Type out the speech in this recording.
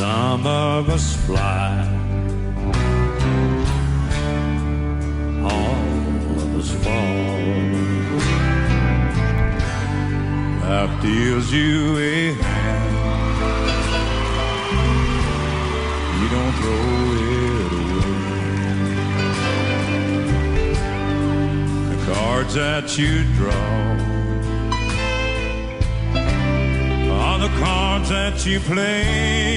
Some of us fly, all of us fall. Life deals you a hand, you don't throw it away. The cards that you draw are the cards that you play.